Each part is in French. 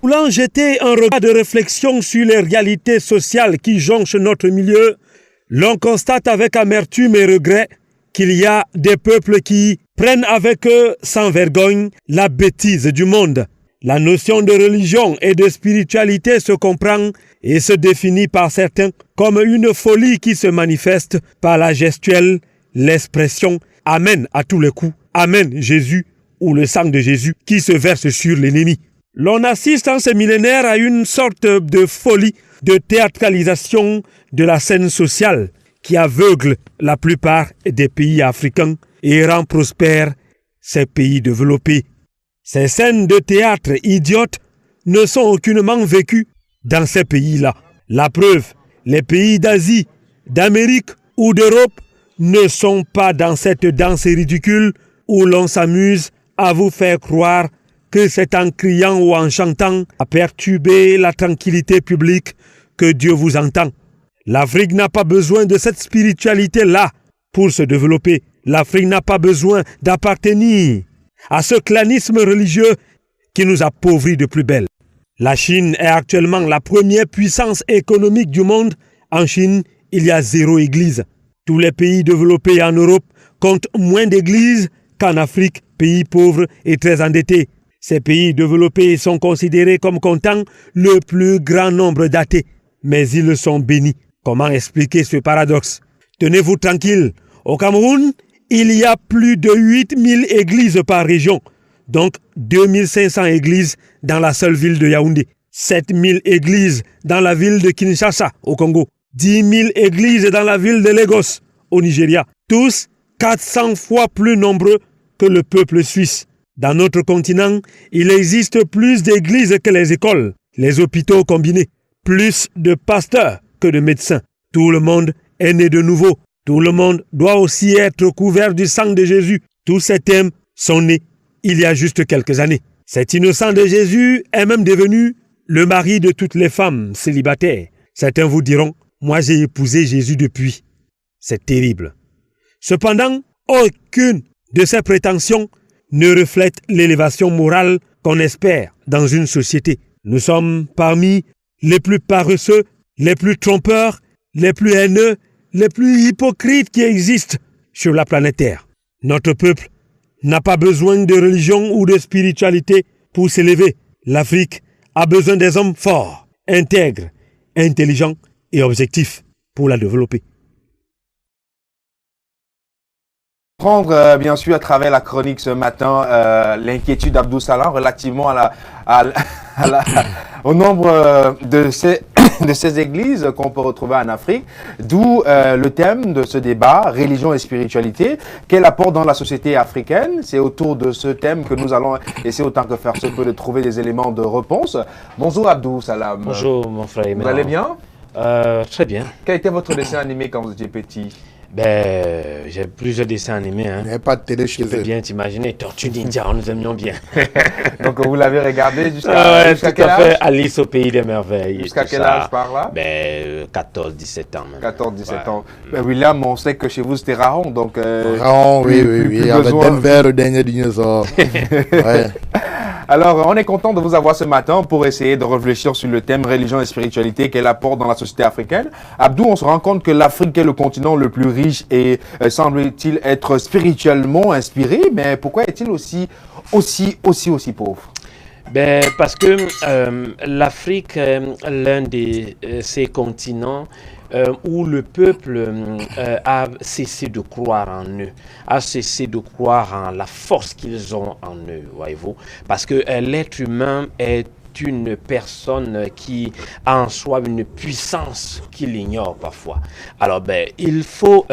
Voulant jeter un regard de réflexion sur les réalités sociales qui jonchent notre milieu, l'on constate avec amertume et regret qu'il y a des peuples qui prennent avec eux sans vergogne la bêtise du monde. La notion de religion et de spiritualité se comprend et se définit par certains comme une folie qui se manifeste par la gestuelle, l'expression « Amen » à tous les coups, « Amen Jésus » ou le sang de Jésus qui se verse sur l'ennemi. L'on assiste en ces millénaires à une sorte de folie de théâtralisation de la scène sociale qui aveugle la plupart des pays africains et rend prospères ces pays développés. Ces scènes de théâtre idiotes ne sont aucunement vécues dans ces pays-là. La preuve, les pays d'Asie, d'Amérique ou d'Europe ne sont pas dans cette danse ridicule où l'on s'amuse à vous faire croire que c'est en criant ou en chantant à perturber la tranquillité publique que Dieu vous entend. L'Afrique n'a pas besoin de cette spiritualité-là pour se développer. L'Afrique n'a pas besoin d'appartenir à ce clanisme religieux qui nous appauvrit de plus belle. La Chine est actuellement la première puissance économique du monde. En Chine, il y a 0 église. Tous les pays développés en Europe comptent moins d'églises qu'en Afrique, pays pauvre et très endetté. Ces pays développés sont considérés comme comptant le plus grand nombre d'athées, mais ils sont bénis. Comment expliquer ce paradoxe? Tenez-vous tranquille, au Cameroun, il y a plus de 8000 églises par région, donc 2500 églises dans la seule ville de Yaoundé, 7000 églises dans la ville de Kinshasa, au Congo, 10 000 églises dans la ville de Lagos, au Nigeria, tous 400 fois plus nombreux que le peuple suisse. Dans notre continent, il existe plus d'églises que les écoles, les hôpitaux combinés, plus de pasteurs que de médecins. Tout le monde est né de nouveau. Tout le monde doit aussi être couvert du sang de Jésus. Tous ces thèmes sont nés il y a juste quelques années. Cet innocent de Jésus est même devenu le mari de toutes les femmes célibataires. Certains vous diront, moi j'ai épousé Jésus depuis. C'est terrible. Cependant, aucune de ces prétentions ne reflète l'élévation morale qu'on espère dans une société. Nous sommes parmi les plus paresseux, les plus trompeurs, les plus haineux, les plus hypocrites qui existent sur la planète Terre. Notre peuple n'a pas besoin de religion ou de spiritualité pour s'élever. L'Afrique a besoin des hommes forts, intègres, intelligents et objectifs pour la développer. Prendre bien sûr à travers la chronique ce matin l'inquiétude d'Abdou Salam relativement au nombre de ces églises qu'on peut retrouver en Afrique, d'où le thème de ce débat, religion et spiritualité, quel apport dans la société africaine. C'est autour de ce thème que nous allons essayer autant que faire se peut de trouver des éléments de réponse. Bonjour Abdou Salam. Bonjour mon frère. Vous allez bien? Très bien. Quel était votre dessin animé quand vous étiez petit? J'ai plusieurs dessins animés. Il n'y a pas de télé chez eux. Tu peux bien t'imaginer, Tortue Ninja, nous aimions bien. Donc vous l'avez regardé jusqu'à quel âge? Alice au pays des merveilles. Jusqu'à quel âge par là? 14-17 ans même. 14-17 ans. William, on sait que chez vous c'était Raon, donc... Raon, oui. Avec Denver, le dernier dinosaure. Ouais. Alors, on est content de vous avoir ce matin pour essayer de réfléchir sur le thème religion et spiritualité, quel apport dans la société africaine. Abdou, on se rend compte que l'Afrique est le continent le plus riche et semble-t-il être spirituellement inspiré, mais pourquoi est-il aussi pauvre? Parce que l'Afrique est l'un de ces continents où le peuple a cessé de croire en eux, a cessé de croire en la force qu'ils ont en eux, voyez-vous. Parce que l'être humain est une personne qui a en soi une puissance qu'il ignore parfois. Alors, il faut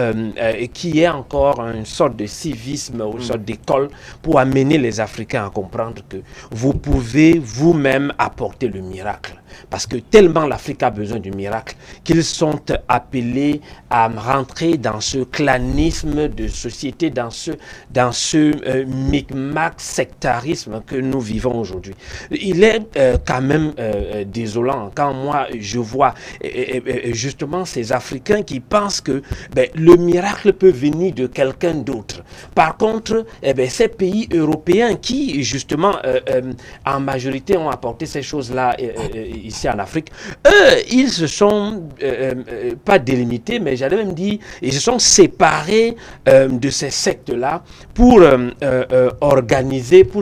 qu'il y ait encore une sorte de civisme ou une sorte d'école pour amener les Africains à comprendre que vous pouvez vous-même apporter le miracle. Parce que tellement l'Afrique a besoin du miracle qu'ils sont appelés à rentrer dans ce clanisme de société, dans ce micmac sectarisme que nous vivons aujourd'hui. Il est quand même désolant quand moi je vois justement ces Africains qui pensent que le miracle peut venir de quelqu'un d'autre. Par contre, ces pays européens qui justement en majorité ont apporté ces choses-là ici en Afrique, eux, ils se sont pas délimités, mais j'allais même dire, ils se sont séparés de ces sectes-là pour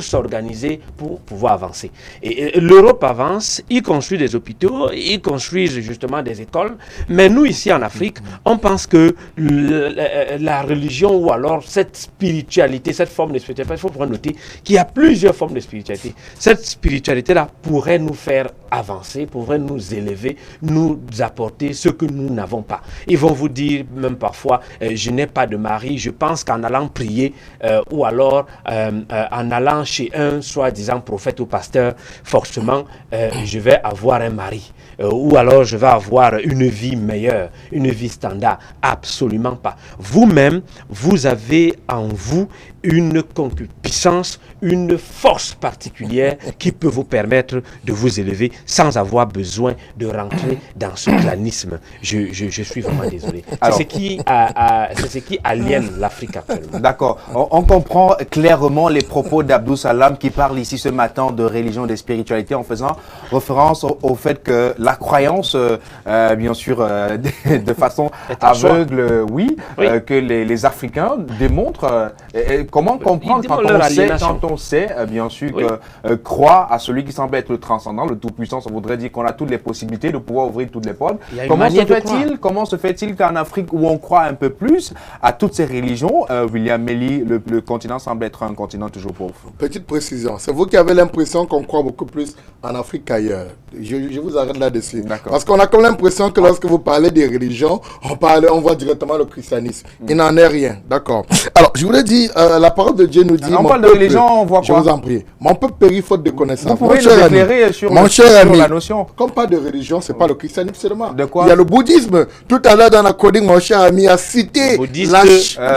s'organiser pour pouvoir avancer. Et l'Europe avance, ils construisent des hôpitaux, ils construisent justement des écoles, mais nous ici en Afrique, on pense que la religion ou alors cette spiritualité, cette forme de spiritualité, il faut pouvoir noter qu'il y a plusieurs formes de spiritualité. Cette spiritualité-là pourrait nous faire avancer, pourrait nous élever, nous apporter ce que nous n'avons pas. Ils vont vous dire même parfois, je n'ai pas de mari, je pense qu'en allant prier ou alors en allant chez un soi-disant prophète ou pasteur, forcément, je vais avoir un mari. Ou alors je vais avoir une vie meilleure, une vie standard. Absolument pas. Vous-même, vous avez en vous une concupiscence, une force particulière qui peut vous permettre de vous élever sans avoir besoin de rentrer dans ce clanisme. Je suis vraiment désolé. C'est ce qui aliène l'Afrique actuellement. D'accord. On comprend clairement les propos d'Abdou Salam qui parle ici ce matin de religion et de spiritualité en faisant référence au fait que la croyance, bien sûr, de façon aveugle, que les Africains démontrent. Comment comprendre quand on sait, bien sûr, que croire à celui qui semble être le transcendant, le tout-puissant, ça voudrait dire qu'on a toutes les possibilités de pouvoir ouvrir toutes les portes. Comment se fait-il qu'en Afrique, où on croit un peu plus à toutes ces religions, William Melly, le continent semble être un continent toujours pauvre? Petite précision, c'est vous qui avez l'impression qu'on croit beaucoup plus en Afrique qu'ailleurs. Je vous arrête là-dessus. Parce qu'on a comme l'impression que lorsque vous parlez des religions, on voit directement le christianisme. Il n'en est rien. D'accord. Alors, je voulais dire, la parole de Dieu nous dit... On parle de religion, on voit quoi? Je vous en prie. Mon peuple périt faute de connaissance. Vous pouvez nous éclairer sur la notion? Comme pas de religion, c'est pas le christianisme seulement. De quoi? Il y a le bouddhisme. Tout à l'heure dans la coding, mon cher ami a cité... Les bouddhistes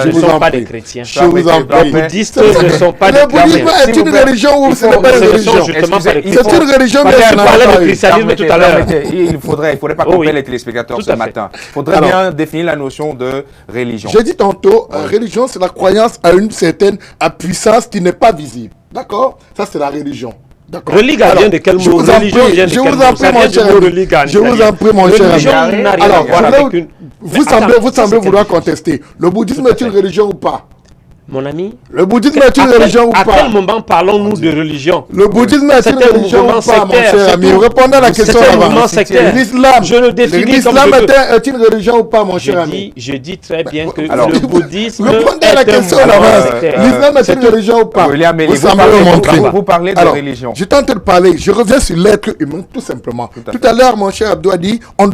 ne sont pas des chrétiens. Je vous en prie. Les bouddhistes ne sont pas des chrétiens. Le bouddhisme est une religion ou ce n'est pas une religion? C'est une religion, mais je parlais de christianisme tout à l'heure. Il faudrait pas couper les téléspectateurs ce matin. Il faudrait bien définir la notion de religion. J'ai dit tantôt, religion, c'est la croyance à une certaine puissance qui n'est pas visible. D'accord? Ça, c'est la religion. Religion vient de quel mot? Religion vient de quel mot? Je vous en prie, mon cher ami. Alors, vous semblez vouloir contester. Le bouddhisme est une religion ou pas? Mon ami, le bouddhisme est une religion ou pas? À quel moment parlons-nous de religion? Le bouddhisme est une religion ou pas, mon cher ami? Répondez à la question avant. L'islam, je le définis l'islam est une religion ou pas, mon cher ami? Je dis très bien que le bouddhisme répondez à la question avant. L'islam est une religion ou pas? Vous parlez de religion. Je tente de parler. Je reviens sur l'être humain, tout simplement. Tout à l'heure, mon cher Abdou a dit, on ne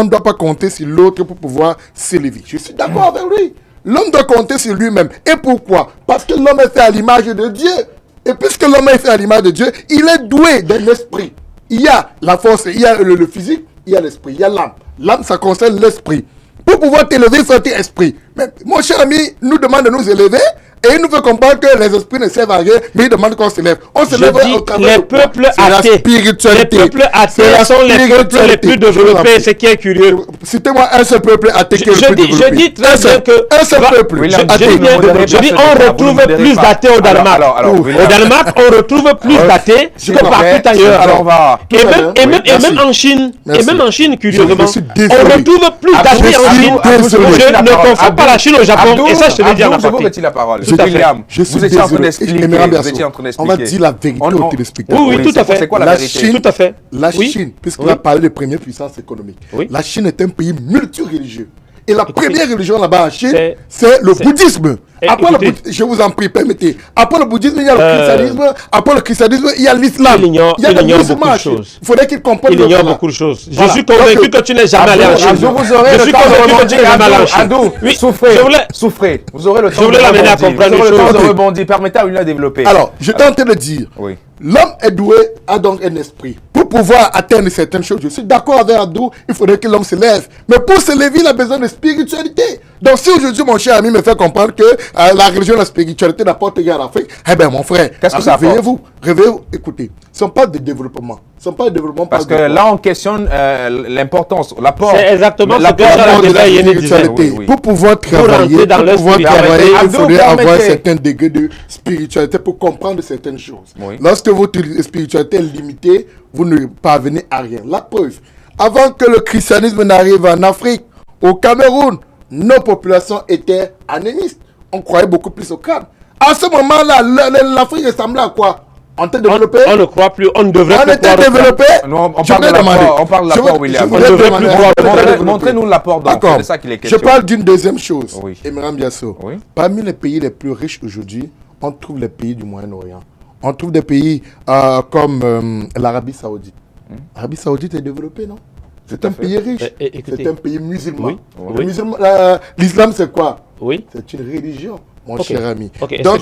doit pas compter sur l'autre pour pouvoir s'élever. Je suis d'accord avec lui. L'homme doit compter sur lui-même. Et pourquoi? Parce que l'homme est fait à l'image de Dieu. Et puisque l'homme est fait à l'image de Dieu, il est doué d'un esprit. Il y a la force, il y a le physique, il y a l'esprit, il y a l'âme. L'âme, ça concerne l'esprit. Pour pouvoir t'élever, il faut être esprit. Mais mon cher ami nous demande de nous élever. Et il nous fait comprendre que les esprits ne servent à rien, mais il demande qu'on s'élève. On s'élève au travers les peuples athées. Les peuples athées sont les peuples les plus développés, ce qui est curieux. Citez-moi un seul peuple athée qui est le plus développé. Je dis très bien que... Un seul peuple. Je dis on retrouve plus d'athées au Danemark. Au Danemark, on retrouve plus d'athés que partout ailleurs. Et même en Chine, curieusement, on retrouve plus d'athées en Chine. Je ne confonds pas la Chine au Japon, et ça je te le dis à la partie. William, vous étiez en train d'expliquer. On va dire la vérité aux téléspectateurs. Oui, tout à fait. C'est quoi la vérité? Tout à fait. La Chine, puisqu'il a parlé de première puissance économique, la Chine est un pays multireligieux. Et la première religion là-bas en Chine, c'est le bouddhisme. Après le bouddhisme, je vous en prie, permettez. Après le bouddhisme, il y a le christianisme. Après le christianisme, il y a l'islam. Il ignore beaucoup de choses. Il faudrait qu'il comprenne. Il ignore beaucoup de choses. Je suis convaincu que tu n'es jamais allé en Chine. Je suis convaincu que tu n'es jamais allé en Chine. Souffrez. Vous aurez le temps de rebondir. Permettez à William de développer. Alors, je tente de dire. L'homme est doué, a donc un esprit. Pour pouvoir atteindre certaines choses, je suis d'accord avec Abdou, il faudrait que l'homme se lève. Mais pour se lever, il a besoin de spiritualité. Donc si aujourd'hui mon cher ami me fait comprendre que la religion et la spiritualité n'apportent rien à l'Afrique, eh bien mon frère, qu'est-ce que ça apporte? Réveillez-vous, écoutez, ce ne sont pas de développement. Ce sont pas de développement. Parce que là, on questionne l'importance, l'apport. C'est exactement ce que l'apport de la spiritualité. Oui. Pour pouvoir travailler, il faudrait avoir certains degrés de spiritualité pour comprendre certaines choses. Oui. Lorsque votre spiritualité est limitée, vous ne parvenez à rien. La preuve, avant que le christianisme n'arrive en Afrique, au Cameroun, nos populations étaient anémistes. On croyait beaucoup plus au crâne. À ce moment-là, l'Afrique ressemblait à quoi? On était développé. On ne croit plus, on ne devrait plus croire. On était développé. On parle de l'apport, William. Montrez-nous l'apport. D'accord. C'est ça qu'il est question. Je parle d'une deuxième chose. Oui. Emeram Biasso. Oui. Parmi les pays les plus riches aujourd'hui, on trouve les pays du Moyen-Orient. On trouve des pays comme l'Arabie Saoudite. L'Arabie Saoudite est développée, non? C'est un pays riche. C'est un pays musulman. Oui. L'islam, c'est quoi? Oui. C'est une religion, mon cher ami. Okay. Donc,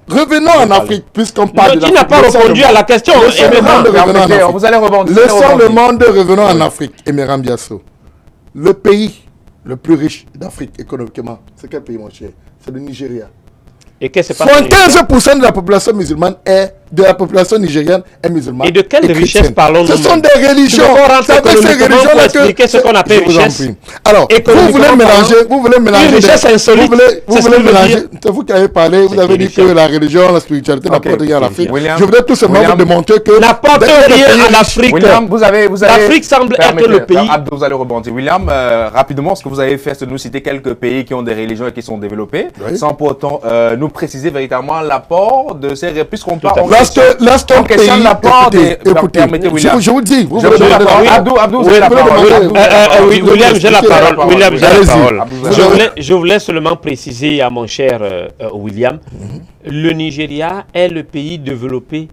revenons en Afrique, puisqu'on parle de l'Afrique. Tu n'as pas répondu à la question. Vous allez rebondir. Laissons le monde, revenons en Afrique. Emeram Biasso. Le pays le plus riche d'Afrique économiquement, c'est quel pays, mon cher? C'est le Nigeria. Et qu'est-ce qui se passe? 75% de la population musulmane de la population nigérienne est musulmane. Et de quelle richesse parlons-nous? Ce sont des religions. C'est ces religions-là expliquer ce qu'on appelle richesse. Alors, vous voulez mélanger. Une richesse insolite. Vous voulez mélanger. C'est vous qui avez parlé, vous avez dit que la religion, la spiritualité n'apportent rien à l'Afrique. Je voudrais tout simplement vous démontrer que n'apporte rien à l'Afrique. William, l'Afrique semble être le pays. Abdou, vous allez rebondir. William, rapidement, ce que vous avez fait, c'est nous citer quelques pays qui ont des religions et qui sont développés, sans pour autant nous préciser véritablement l'apport de ces puisqu'on parle. Lorsqu'on questionne l'apport des. Écoutez, je vous dis. Abdou, William, j'ai la parole. William, j'ai la parole. Je voulais seulement préciser à mon cher William, le Nigeria est le pays développé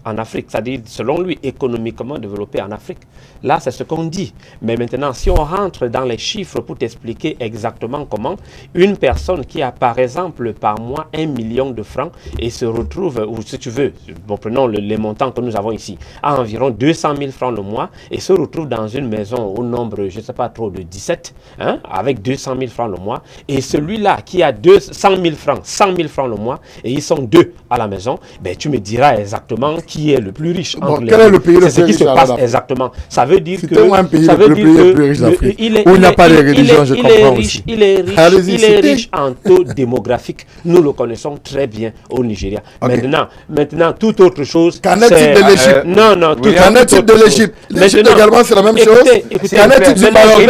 en Afrique, c'est-à-dire selon lui économiquement développé en Afrique. Là, c'est ce qu'on dit. Mais maintenant, si on rentre dans les chiffres pour t'expliquer exactement comment une personne qui a par exemple par mois 1 million de francs et se retrouve, ou si tu veux, bon, prenons les montants que nous avons ici, à environ 200 000 francs le mois et se retrouve dans une maison au nombre, je ne sais pas trop, de 17, hein, avec 200 000 francs le mois, et celui-là qui a 100 000 francs le mois, et ils sont deux à la maison, ben, tu me diras exactement qui est le plus riche entre les deux. Quel est le pays le plus riche? C'est ce qui se passe exactement. Ça veut dire que un pays le plus riche d'Afrique où il n'y a pas de religion, je comprends aussi. Il est riche en taux démographique. Nous le connaissons très bien au Nigeria. Maintenant, toute autre chose. Qu'en est-il de l'Égypte? Non. Qu'en est-il de l'Égypte? L'Égypte également, c'est la même chose. Qu'en est-il du Maroc?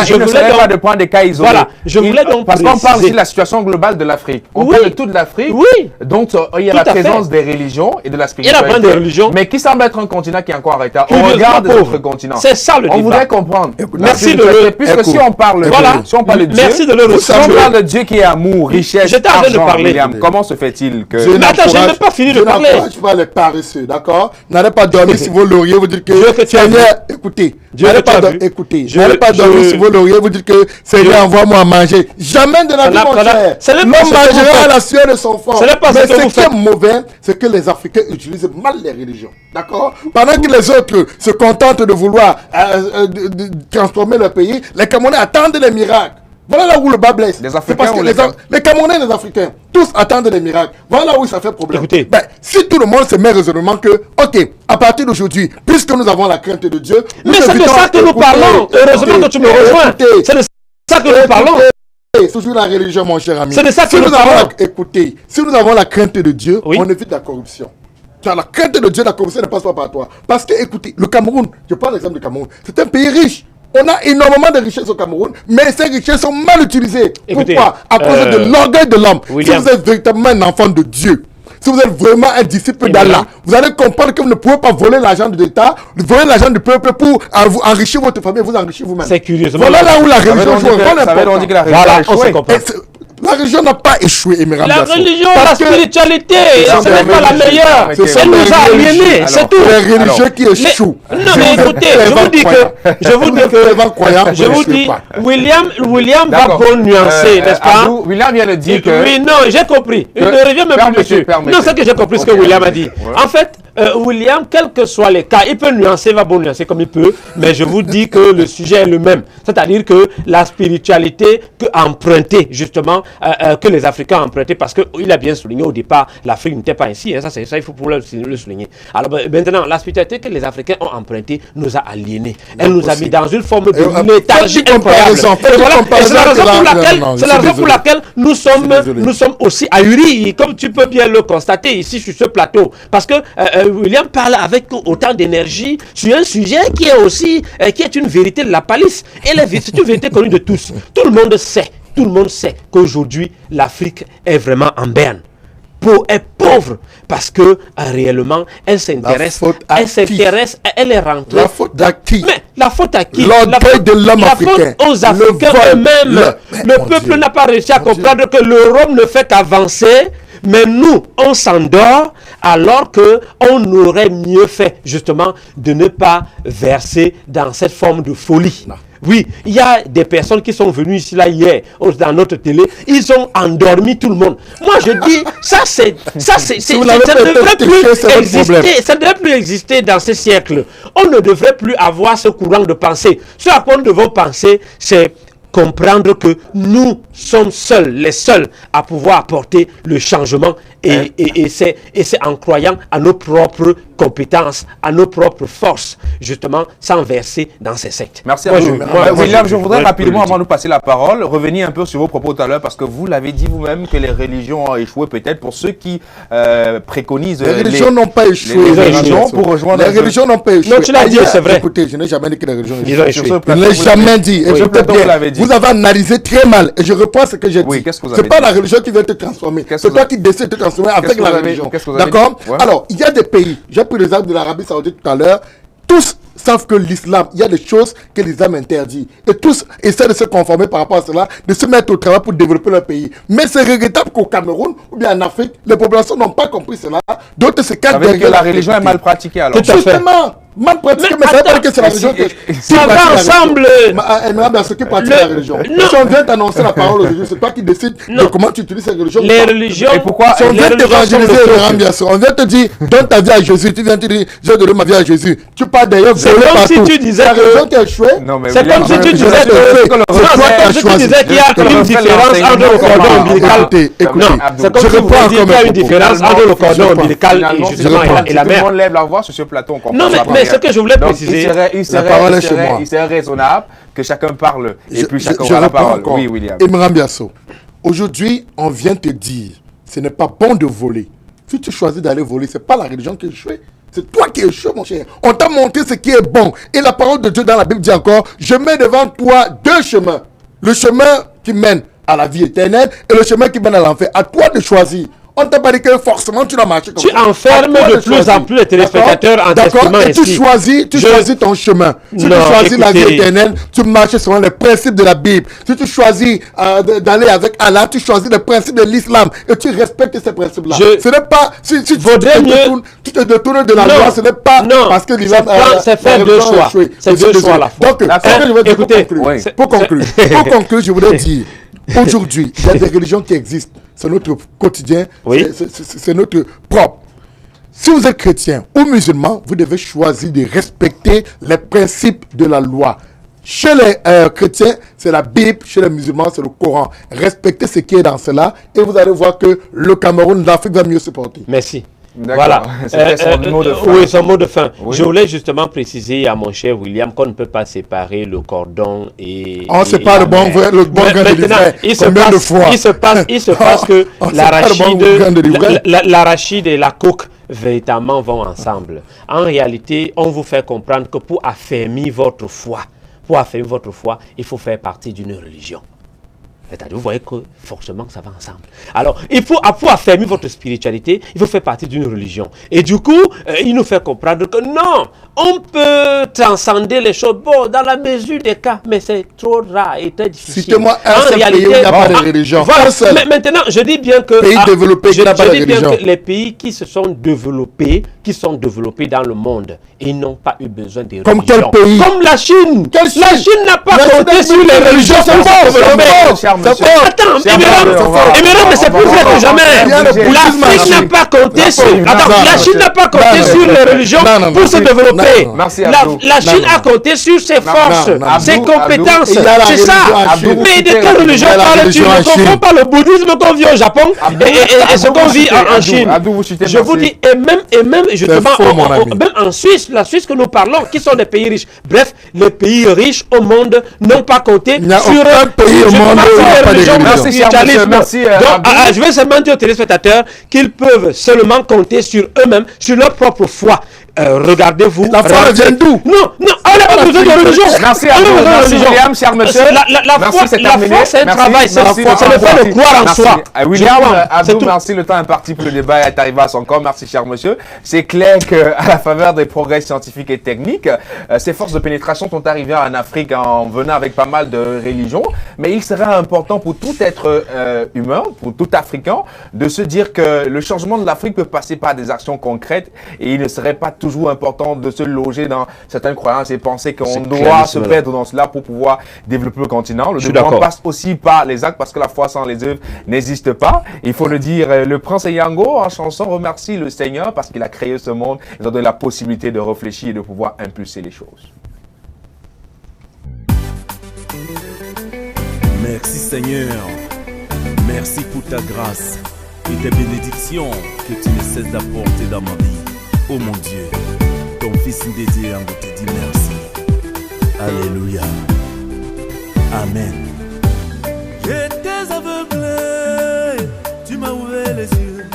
Je ne voulais pas de prendre des cas isolés. Voilà, je voulais donc parce qu'on parle ici de la situation globale de l'Afrique. On parle de toute l'Afrique. Oui. Donc, il y a la présence des religions et de la spiritualité. Il y a la présence des religions. Mais qui semble être un continent qui est encore en retard. On regarde notre continent. C'est ça le débat. On voudrait comprendre. Merci de le. Puisque si on parle de Dieu, merci de le si on parle de Dieu qui est amour, richesse, argent, William, comment se fait-il que... Attends, je n'ai pas fini de parler. Je n'encourage pas les paresseux, d'accord? N'allez pas dormir sur vos lauriers, vous dites que Seigneur, écoutez. N'allez pas dormir sur vos lauriers, vous dites que Seigneur, envoie-moi à manger. Jamais de la vie, mon cher. L'homme mangera à la sueur de son front. Mais ce qui est mauvais, c'est que les Africains utilisent mal les religions. D'accord? Pendant que les autres se contentent de vouloir transformer leur pays, les Camerounais attendent les miracles. Voilà là où le bas blesse. Les Africains ou les Camerounais et les Africains, tous attendent des miracles. Voilà où ça fait problème. Écoutez. Si tout le monde se met raisonnement que, ok, à partir d'aujourd'hui, puisque nous avons la crainte de Dieu... Mais c'est de ça que nous parlons. Heureusement que tu me rejoins. C'est de ça que nous parlons. C'est toujours la religion, mon cher ami. C'est de ça que nous parlons. Écoutez, si nous avons la crainte de Dieu, on évite la corruption. Car la crainte de Dieu, la corruption ne passe pas par toi. Parce que, écoutez, le Cameroun, je prends l'exemple du Cameroun, c'est un pays riche. On a énormément de richesses au Cameroun, mais ces richesses sont mal utilisées. Écoutez, pourquoi? À cause de l'orgueil de l'homme. Si William, vous êtes véritablement un enfant de Dieu, si vous êtes vraiment un disciple d'Allah, vous allez comprendre que vous ne pouvez pas voler l'argent de l'État, voler l'argent du peuple pour enrichir votre famille et vous enrichir vous-même. C'est curieux. Voilà là où la religion joue un rôle important. Voilà, on se comprend. La religion n'a pas échoué, Emeram La Biasso. religion, la spiritualité, ce n'est pas la meilleure. Elle nous a aliénés, c'est tout. Les religieux qui échouent. Non, mais écoutez, je vous dis, William va bon nuancer, n'est-ce pas? William vient de dire que... Oui, non, j'ai compris. Il ne revient même plus dessus. Non, c'est que j'ai compris ce que William a dit. En fait, William, quels que soient les cas, il peut nuancer, va bon nuancer comme il peut, mais je vous dis que le sujet est le même. C'est-à-dire que la spiritualité empruntée, justement, que les Africains ont emprunté, parce qu'il a bien souligné au départ, l'Afrique n'était pas ainsi, hein, ça il faut pouvoir le souligner. Alors maintenant, la spiritualité que les Africains ont empruntée nous a aliénés. Elle nous a mis dans une forme de léthargie incroyable. C'est la raison pour laquelle nous sommes aussi ahuris, comme tu peux bien le constater ici sur ce plateau. Parce que William parle avec autant d'énergie sur un sujet qui est aussi qui est une vérité de la palisse. Et c'est une vérité connue de tous. Tout le monde sait qu'aujourd'hui l'Afrique est vraiment en berne. Est pauvre parce que réellement elle s'intéresse, elle est rentrée. La faute à qui? Mais la faute à qui? L'orgueil de l'homme africain. La faute aux Africains eux-mêmes. Le peuple n'a pas réussi à comprendre que l'Europe ne fait qu'avancer. Mais nous, on s'endort alors qu'on aurait mieux fait justement de ne pas verser dans cette forme de folie. Non. Oui, il y a des personnes qui sont venues ici là hier dans notre télé, ils ont endormi tout le monde. Moi je dis, ça ne devrait plus exister, ça ne devrait plus exister dans ce siècle. On ne devrait plus avoir ce courant de pensée. Ce à quoi nous devons penser, c'est comprendre que nous sommes les seuls à pouvoir apporter le changement et c'est en croyant à nos propres compétences, à nos propres forces, justement, sans verser dans ces sectes. Merci à vous. William, je voudrais rapidement, avant de nous passer la parole, revenir un peu sur vos propos tout à l'heure, parce que vous l'avez dit vous-même que les religions ont échoué, peut-être pour ceux qui préconisent... Les religions n'ont pas échoué. Les religions pour rejoindre... Les religions n'ont pas échoué. Non, tu l'as dit, c'est vrai. Écoutez, je n'ai jamais dit que les religions ont échoué. Je ne l'ai jamais dit. Et je peux dire, vous avez analysé très mal. Et je reprends ce que j'ai dit. C'est pas la religion qui vient te transformer. C'est toi qui décides de te transformer avec la religion. D'accord? Alors, il y a des pays, j'ai pris l'exemple de l'Arabie Saoudite tout à l'heure, tous savent que l'islam, il y a des choses que l'islam interdit. Et tous essaient de se conformer par rapport à cela, de se mettre au travail pour développer leur pays. Mais c'est regrettable qu'au Cameroun ou bien en Afrique, les populations n'ont pas compris cela. D'autres se cachent derrière. Que la religion est mal pratiquée alors. Justement, mal pratiquée, mais ça veut pas dire que c'est la religion qui ça va ensemble. Ce qui pratique la religion. Si on vient t'annoncer la parole aujourd'hui, c'est toi qui décides de comment tu utilises cette religion. Les religions. Et pourquoi si on vient t'évangéliser, on vient te dire, donne ta vie à Jésus, tu viens te dire, je donne ma vie à Jésus. Tu pars d'ailleurs, c'est comme si tu disais que c'est comme si tu disais qu'il y a une différence entre le cordon ombilical. C'est comme si vous disiez qu'il y a une différence entre le cordon ombilical et la mer. Tout le monde lève la voix sur ce plateau. Non, mais ce que je voulais préciser, il serait raisonnable que chacun parle et puis chacun aura la parole. Oui, William. Imran Biasso, aujourd'hui, on vient te dire, ce n'est pas bon de voler. Si tu choisis d'aller voler, ce n'est pas la religion qui est échouée. C'est toi qui es échoué, mon cher. On t'a montré ce qui est bon. Et la parole de Dieu dans la Bible dit encore, je mets devant toi deux chemins. Le chemin qui mène à la vie éternelle et le chemin qui mène à l'enfer. À toi de choisir. On t'a pas dit que forcément tu dois marcher comme ça. Tu enfermes de plus en plus les téléspectateurs en t'estimant ainsi. Et tu choisis ton chemin. Si tu choisis la vie éternelle, tu marches selon les principes de la Bible. Si tu choisis d'aller avec Allah, tu choisis les principes de l'islam et tu respectes ces principes-là. Ce n'est pas... Si tu te détournes de la loi, ce n'est pas parce que l'islam... C'est faire deux choix. C'est deux choix là. Donc, pour conclure, je voudrais dire, aujourd'hui, il y a des religions qui existent. C'est notre quotidien, c'est notre propre. Si vous êtes chrétien ou musulman, vous devez choisir de respecter les principes de la loi. Chez les chrétiens, c'est la Bible. Chez les musulmans, c'est le Coran. Respectez ce qui est dans cela et vous allez voir que le Cameroun, l'Afrique va mieux se porter. Merci. Voilà, c'était son mot de fin. Oui, son mot de fin. Oui. Je voulais justement préciser à mon cher William qu'on ne peut pas séparer le cordon et... On sépare le bon grain de livret. Il se passe que l'arachide et la coque véritablement vont ensemble. En réalité, on vous fait comprendre que pour affermir votre foi, il faut faire partie d'une religion. C'est-à-dire, vous voyez que forcément ça va ensemble. Alors, pour affermir votre spiritualité, il faut faire partie d'une religion. Et du coup, il nous fait comprendre que non, on peut transcender les choses, bon, dans la mesure des cas, mais c'est trop rare et très difficile. Citez-moi un seul pays où il n'y a pas de religion. Voilà. Mais maintenant, je dis bien que... Pays développés, il n'y a pas de religion. Je dis bien que les pays qui se sont développés, dans le monde, ils n'ont pas eu besoin de religion. Comme quel pays? Comme la Chine. La Chine n'a pas compté sur les religions. Attends, Emeram, mais c'est plus vrai que jamais. L'Afrique n'a pas compté sur... Attends, la Chine n'a pas compté sur les religions pour se développer. La Chine a compté sur ses forces, ses compétences. C'est ça. Mais de quelle religion parles-tu? Ne confonds pas le bouddhisme qu'on vit au Japon et ce qu'on vit en Chine. Je vous dis, et même justement, même en Suisse, la Suisse que nous parlons, qui sont des pays riches. Bref, les pays riches au monde n'ont pas compté sur un pays au monde où il n'y a pas de religion. Merci. Donc, je vais seulement dire aux téléspectateurs qu'ils peuvent seulement compter sur eux-mêmes, sur leur propre foi. Regardez-vous. La foi vient d'où? Non, on n'a pas besoin de religion. Merci à vous, merci William, cher monsieur. La foi, c'est un travail, c'est ne pas le croire en soi. William, Abdou, merci, le temps imparti pour le débat est arrivé à son corps. Merci, cher monsieur. C'est clair qu'à la faveur des progrès scientifiques et techniques, ces forces de pénétration sont arrivées en Afrique en venant avec pas mal de religions, mais il serait important pour tout être humain, pour tout Africain, de se dire que le changement de l'Afrique peut passer par des actions concrètes et il ne serait pas toujours important de se loger dans certaines croyances et penser qu'on doit se perdre dans cela pour pouvoir développer le continent. Le développement passe aussi par les actes parce que la foi sans les œuvres n'existe pas. Il faut le dire, le prince Yango en chanson remercie le Seigneur parce qu'il a créé ce monde et nous a donné la possibilité de réfléchir et de pouvoir impulser les choses. Merci Seigneur, merci pour ta grâce et tes bénédictions que tu ne cesses d'apporter dans ma vie. Oh mon Dieu, ton fils Ndédié Yango te dit merci. Alléluia. Amen. J'étais aveuglé, tu m'as ouvert les yeux.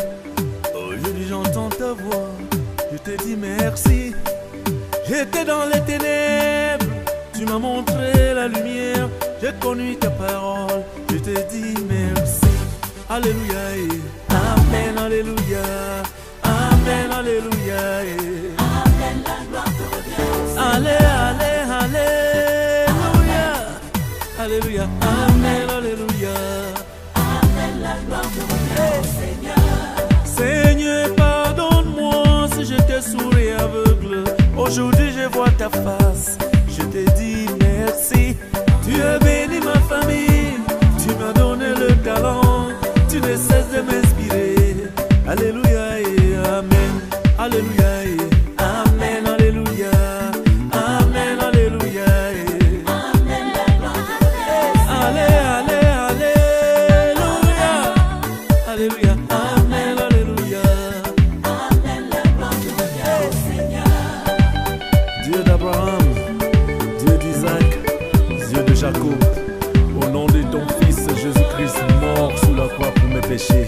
Aujourd'hui j'entends ta voix, je te dis merci. J'étais dans les ténèbres, tu m'as montré la lumière. J'ai connu ta parole, je te dis merci. Alléluia. Amen, alléluia. Amen, alléluia. Amen, la gloire te revient. Allez, alléluia. Alléluia. Amen, alléluia. Amen, la gloire te revient, Seigneur. Seigneur, pardonne-moi si j'étais sourd et aveugle. Aujourd'hui, je vois ta face. Je te dis merci. Tu as béni ma famille. Tu m'as donné le talent. Tu ne cesses de m'inspirer. Alléluia. Amen, alléluia, amen, alléluia, amen, alléluia, amen, alléluia, alléluia, amen, alléluia, Dieu d'Abraham, Dieu d'Isaac, Dieu de Jacob, au nom de ton Fils Jésus-Christ mort sous la croix pour mes péchés,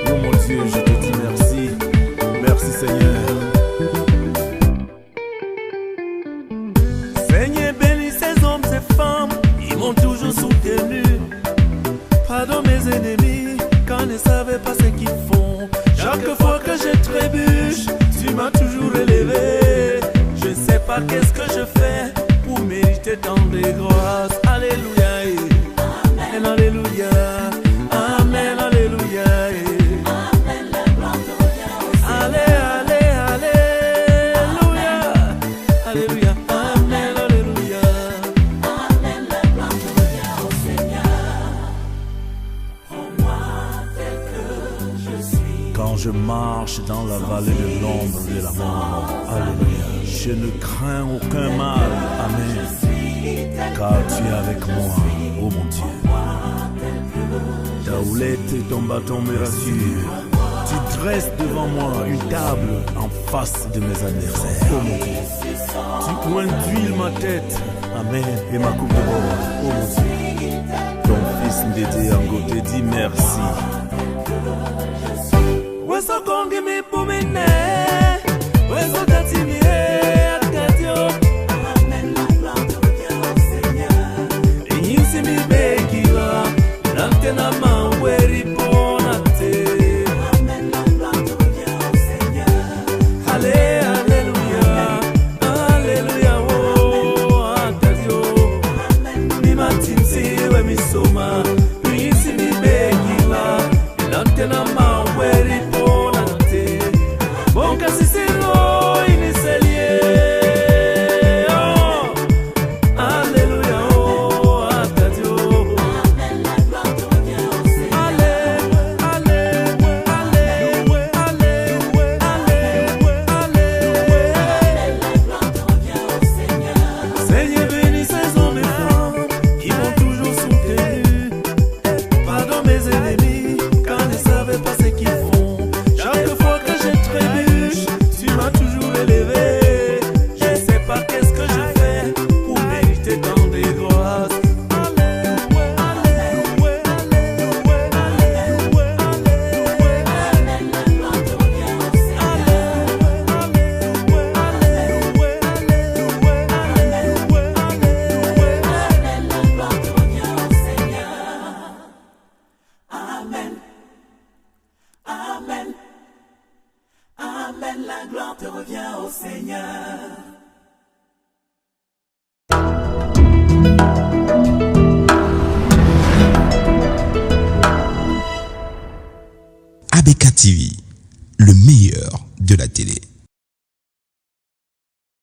oh mon Dieu, je te dis merci. Merci Seigneur. Seigneur, bénis ces hommes et femmes, ils m'ont toujours soutenu. Pardonne mes ennemis, quand ils ne savaient pas ce qu'ils font. Chaque fois que je trébuche, tu m'as toujours élevé. Je ne sais pas qu'est-ce que je fais pour mériter tant de grâce. Alléluia, amen, alléluia, amen, alléluia. Quand je marche dans la vallée de l'ombre de la mort, alléluia, je ne crains aucun mal, amen, car tu es avec moi, oh mon Dieu. Ta houlette et ton bâton me rassurent. Tu dresses devant moi une table en face de mes adversaires, oh mon Dieu. Tu conduis ma tête, amen, et ma coupe de bord, oh mon Dieu. Ton fils Ndédié Yango te dit merci. Weso kongi mi pumine, weso tatimi akadio. Amen, la gloire te revient, Seigneur. Et yinsi mi bekila, nante na maweri ponate. Amen, la gloire te revient, Seigneur. Alléluia, alléluia, oh akadio. Amen, mi matinsi we mi soma, yinsi mi bekila, nante na maweri ponate. Bon, kasi c'est l'eau, il est Amen. Amen. Amen. La gloire te revient au Seigneur. ABK TV, le meilleur de la télé.